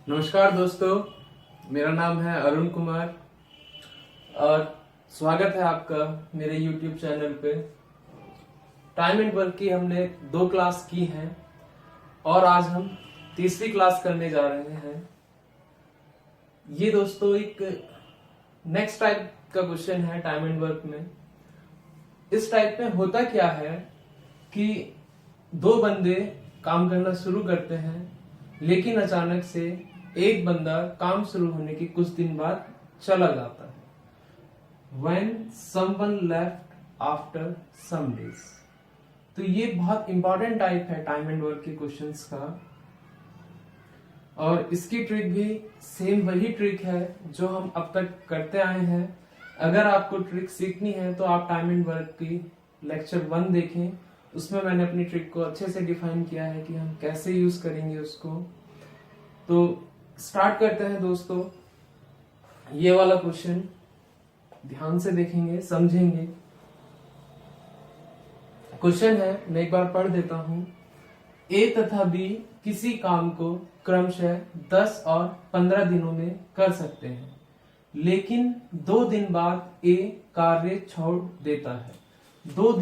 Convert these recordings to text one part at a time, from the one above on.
नमस्कार दोस्तों, मेरा नाम है अरुण कुमार और स्वागत है आपका मेरे YouTube चैनल पे। टाइम एंड वर्क की हमने 2 क्लास की हैं और आज हम तीसरी क्लास करने जा रहे हैं। ये दोस्तों एक नेक्स्ट टाइप का क्वेश्चन है टाइम एंड वर्क में। इस टाइप में होता क्या है कि 2 बंदे काम करना शुरू करते हैं, लेकिन अचानक से एक बंदा काम शुरू होने के कुछ दिन बाद चला जाता है। When someone left after some days। तो ये बहुत इंपॉर्टेंट टाइप है टाइम एंड वर्क के क्वेश्चंस का, और इसकी ट्रिक भी सेम वही ट्रिक है जो हम अब तक करते आए हैं। अगर आपको ट्रिक सीखनी है तो आप टाइम एंड वर्क की लेक्चर 1 देखें, उसमें मैंने अपनी ट्रिक को अच्छे से डिफाइन किया है कि हम कैसे यूज करेंगे उसको। तो स्टार्ट करते हैं दोस्तों। ये वाला क्वेश्चन ध्यान से देखेंगे, समझेंगे। क्वेश्चन है, मैं एक बार पढ़ देता हूं। ए तथा बी किसी काम को क्रमशः 10 और 15 दिनों में कर सकते हैं, लेकिन 2 दिन बाद ए कार्य छोड़ देता है। 2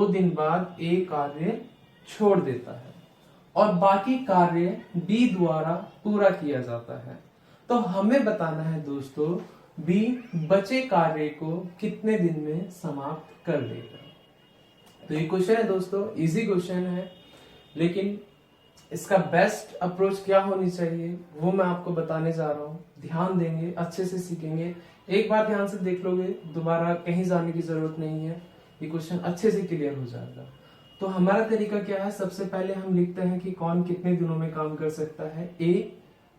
दिन बाद ए कार्य छोड़ देता है और बाकी कार्य बी द्वारा पूरा किया जाता है। तो हमें बताना है दोस्तों, बी बचे कार्य को कितने दिन में समाप्त कर देगा। तो ये क्वेश्चन है दोस्तों, इजी क्वेश्चन है, लेकिन इसका बेस्ट अप्रोच क्या होनी चाहिए वो मैं आपको बताने जा रहा हूँ। ध्यान देंगे, अच्छे से सीखेंगे। एक बार ध्यान से देख लोगे, दोबारा कहीं जाने की जरूरत नहीं है, ये क्वेश्चन अच्छे से क्लियर हो जाएगा। तो हमारा तरीका क्या है, सबसे पहले हम लिखते हैं कि कौन कितने दिनों में काम कर सकता है। ए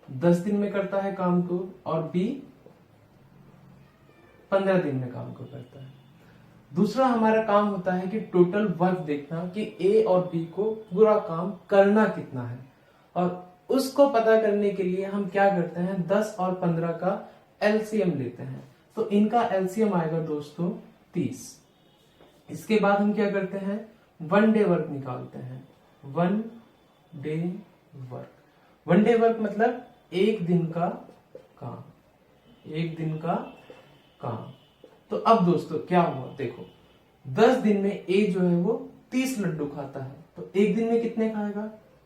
10 दिन में करता है काम को और बी 15 दिन में काम को करता है। दूसरा हमारा काम होता है कि टोटल वर्क देखना कि ए और बी को पूरा काम करना कितना है, और उसको पता करने के लिए हम क्या करते हैं, 10 और 15 का एलसीएम लेते हैं। तो इनका एलसीएम आएगा दोस्तों 30। इसके बाद हम क्या करते हैं, 1 डे वर्क निकालते हैं। 1 डे वर्क मतलब एक दिन का काम। तो अब दोस्तों क्या हुआ, देखो 10 दिन में ए जो है वो 30 लड्डू खाता है, तो एक दिन में कितने खाएगा,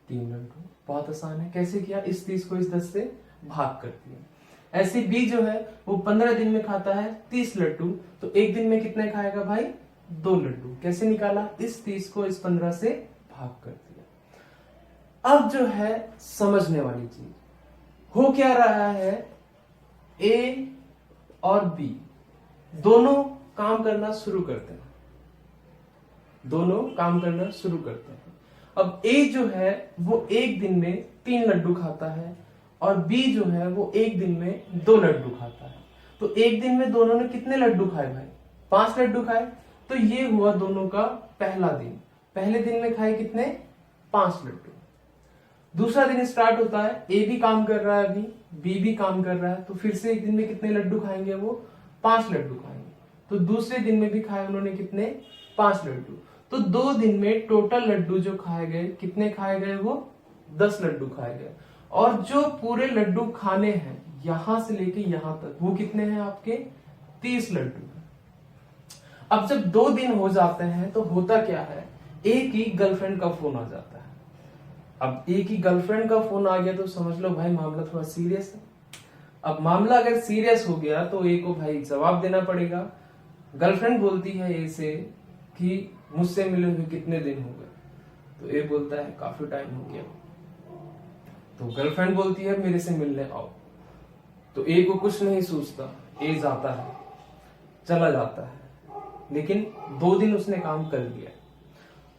3 लड्डू। बहुत आसान है, कैसे किया, इस 30 को इस 10 से भाग कर दिया। ऐसे बी जो है वो 15 दिन में खाता है 30 लड्डू, तो एक दिन में कितने खाएगा भाई, 2 लड्डू। कैसे निकाला, इस 30 को इस 15 से भाग कर दिया। अब जो है समझने वाली चीज, हो क्या रहा है, ए और बी दोनों काम करना शुरू करते हैं। अब ए जो है वो एक दिन में 3 लड्डू खाता है और बी जो है वो एक दिन में 2 लड्डू खाता है। तो एक दिन में दोनों ने कितने लड्डू खाए भाई, 5 लड्डू खाए। तो ये हुआ दोनों का पहला दिन। पहले दिन में खाए कितने, 5 लड्डू। दूसरा दिन स्टार्ट होता है, ए भी काम कर रहा है अभी, बी भी काम कर रहा है, तो फिर से एक दिन में कितने लड्डू खाएंगे, वो 5 लड्डू खाएंगे। तो दूसरे दिन में भी खाए उन्होंने कितने, 5 लड्डू। तो 2 दिन में टोटल लड्डू जो खाए गए, कितने खाए गए, वो 10 लड्डू खाए गए। और जो पूरे लड्डू खाने हैं यहां से लेके यहां तक, वो कितने हैं आपके, 30 लड्डू। अब जब 2 दिन हो जाते हैं तो होता क्या है, एक ही गर्लफ्रेंड का फोन आ जाता है। अब एक ही गर्लफ्रेंड का फोन आ गया तो समझ लो भाई मामला थोड़ा सीरियस है। अब मामला अगर सीरियस हो गया तो ए को भाई जवाब देना पड़ेगा। गर्लफ्रेंड बोलती है ए से कि मुझसे मिले हुए कितने दिन हो गए, तो ए बोलता है काफी टाइम हो गया। तो गर्लफ्रेंड बोलती है मेरे से मिलने आओ। तो ए को कुछ नहीं सोचता, ए जाता है, चला जाता है, लेकिन 2 दिन उसने काम कर लिया।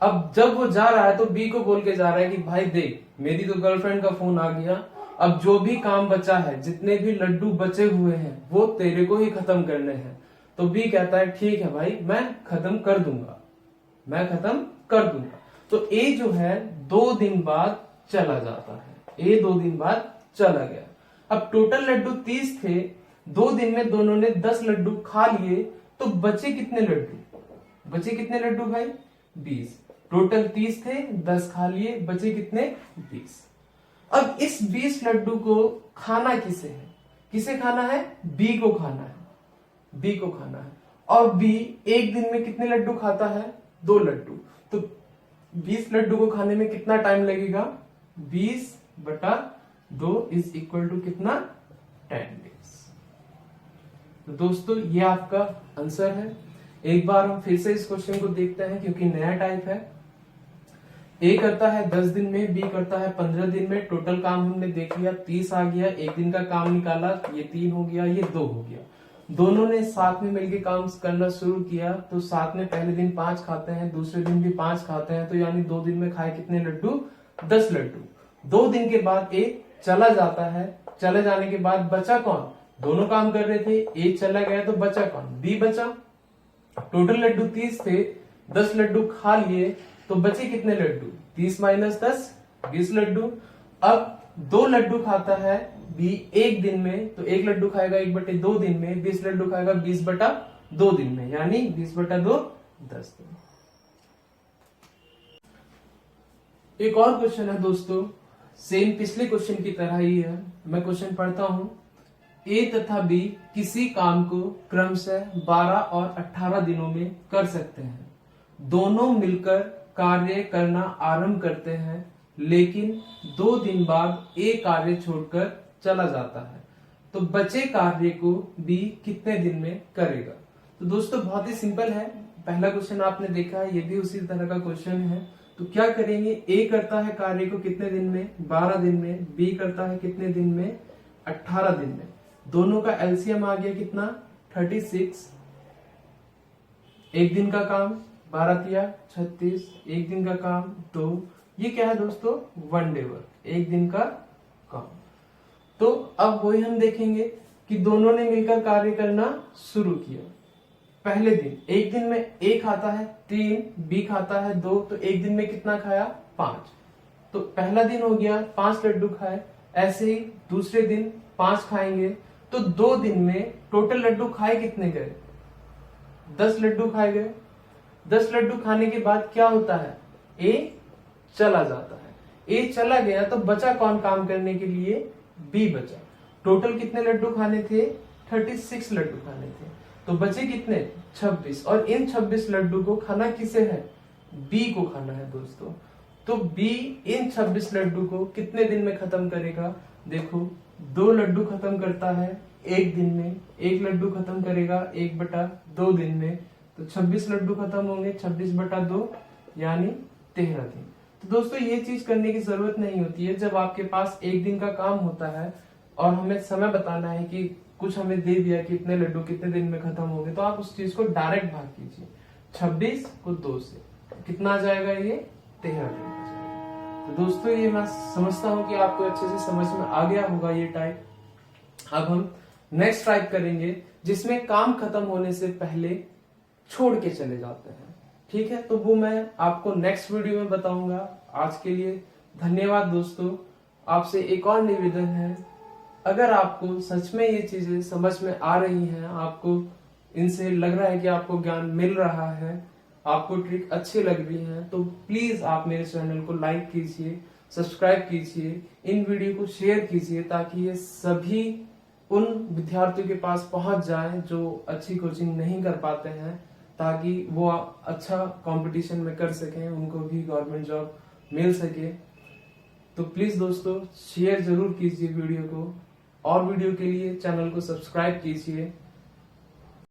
अब जब वो जा रहा है तो बी को बोल के जा रहा है कि भाई देख, मेरी तो गर्लफ्रेंड का फोन आ गया, अब जो भी काम बचा है, जितने भी लड्डू बचे हुए हैं वो तेरे को ही खत्म करने हैं। तो बी कहता है ठीक है भाई, मैं खत्म कर दूंगा। तो ए जो है 2 दिन बाद चला जाता है। ए 2 दिन बाद चला गया। अब टोटल लड्डू 30 थे, 2 दिन में दोनों ने 10 लड्डू खा लिए, तो बचे कितने लड्डू भाई, 20। टोटल 30 थे, 10 खा लिए, बचे कितने, 20। अब इस 20 लड्डू को खाना किसे है? किसे खाना है? बी को खाना है, बी को खाना है। और बी एक दिन में कितने लड्डू खाता है? 2 लड्डू। तो 20 लड्डू को खाने में कितना टाइम लगेगा? 20/2 इज इक्वल टू कितना? 10 डेज। तो दोस्तों ये आपका आंसर है। एक बार हम फिर से इस क्वेश्चन को देखते हैं क्योंकि नया टाइप है। ए करता है 10 दिन में, बी करता है 15 दिन में। टोटल काम हमने देख लिया, 30 आ गया। एक दिन का काम निकाला, ये 3 हो गया, ये 2 हो गया। दोनों ने साथ में मिलकर काम करना शुरू किया, तो साथ में पहले दिन 5 खाते हैं, दूसरे दिन भी 5 खाते हैं, तो यानी 2 दिन में खाए कितने लड्डू? 10 लड्डू। 2 दिन के बाद ए चला जाता है। चले जाने के बाद बचा कौन? दोनों काम कर रहे थे, ए चला गया तो बचा कौन? बी बचा। टोटल लड्डू 30 थे, 10 लड्डू खा लिए, तो बचे कितने लड्डू? 30 - 10 20 लड्डू। अब 2 लड्डू खाता है बी एक दिन में, तो 1 लड्डू खाएगा 1/2 दिन में। 20 लड्डू खाएगा 20/2 दिन में, यानी 20/2 10 दिन। एक और क्वेश्चन है दोस्तों, सेम पिछले क्वेश्चन की तरह ही है। मैं क्वेश्चन पढ़ता हूं। ए तथा बी किसी काम को क्रमशः 12 और 18 दिनों में कर सकते हैं। दोनों मिलकर कार्य करना आरंभ करते हैं, लेकिन 2 दिन बाद ए कार्य छोड़कर चला जाता है, तो बचे कार्य को बी कितने दिन में करेगा? तो दोस्तों बहुत ही सिंपल है। पहला क्वेश्चन आपने देखा है, ये भी उसी तरह का क्वेश्चन है। तो क्या करेंगे? ए करता है कार्य को कितने दिन में? 12 दिन में। बी करता है कितने दिन में? 18 दिन में। दोनों का एलसीएम आ गया कितना? 36। एक दिन का काम 12 किया 36, एक दिन का काम 2। ये क्या है दोस्तों? 1 डे वर्क, एक दिन का काम। तो अब वही हम देखेंगे कि दोनों ने मिलकर कार्य करना शुरू किया। पहले दिन, एक दिन में ए खाता है 3, बी खाता है 2, तो एक दिन में कितना खाया? 5। तो पहला दिन हो गया, 5 लड्डू खाए। ऐसे ही दूसरे दिन 5 खाएंगे, तो 2 दिन में टोटल लड्डू खाए कितने गए? 10 लड्डू खाए गए। 10 लड्डू खाने के बाद क्या होता है? ए चला जाता है। ए चला गया तो बचा कौन काम करने के लिए? बी बचा। टोटल कितने लड्डू खाने थे? 36 लड्डू खाने थे, तो बचे कितने? 26। और इन 26 लड्डू को खाना किसे है? बी को खाना है दोस्तों। तो बी इन 26 लड्डू को कितने दिन में खत्म करेगा? देखो, 2 लड्डू खत्म करता है एक दिन में, 1 लड्डू खत्म करेगा 1/2 दिन में, तो 26 लड्डू खत्म होंगे 26/2 यानी 13 दिन। तो दोस्तों ये चीज करने की जरूरत नहीं होती है। जब आपके पास एक दिन का काम होता है और हमें समय बताना है कि कुछ हमें दे दिया कि इतने लड्डू कितने दिन में खत्म होंगे, तो आप उस चीज को डायरेक्ट भाग कीजिए। 26 को 2 से कितना आ जाएगा? ये 13 दिन आ जाएगा। तो दोस्तों ये मैं समझता हूँ कि आपको अच्छे से समझ में आ गया होगा ये टाइप। अब हम नेक्स्ट टाइप करेंगे जिसमें काम खत्म होने से पहले छोड़ के चले जाते हैं। ठीक है, तो वो मैं आपको नेक्स्ट वीडियो में बताऊंगा। आज के लिए धन्यवाद दोस्तों। आपसे एक और निवेदन है, अगर आपको सच में ये चीजें समझ में आ रही हैं, आपको इनसे लग रहा है कि आपको ज्ञान मिल रहा है, आपको ट्रिक अच्छी लग रही है, तो प्लीज आप मेरे चैनल को लाइक कीजिए, सब्सक्राइब कीजिए, इन वीडियो को शेयर कीजिए, ताकि ये सभी उन विद्यार्थियों के पास पहुंच जाए जो अच्छी कोचिंग नहीं कर पाते हैं, ताकि वो अच्छा कंपटीशन में कर सकें, उनको भी गवर्नमेंट जॉब मिल सके। तो प्लीज दोस्तों शेयर जरूर कीजिए वीडियो को, और वीडियो के लिए चैनल को सब्सक्राइब कीजिए।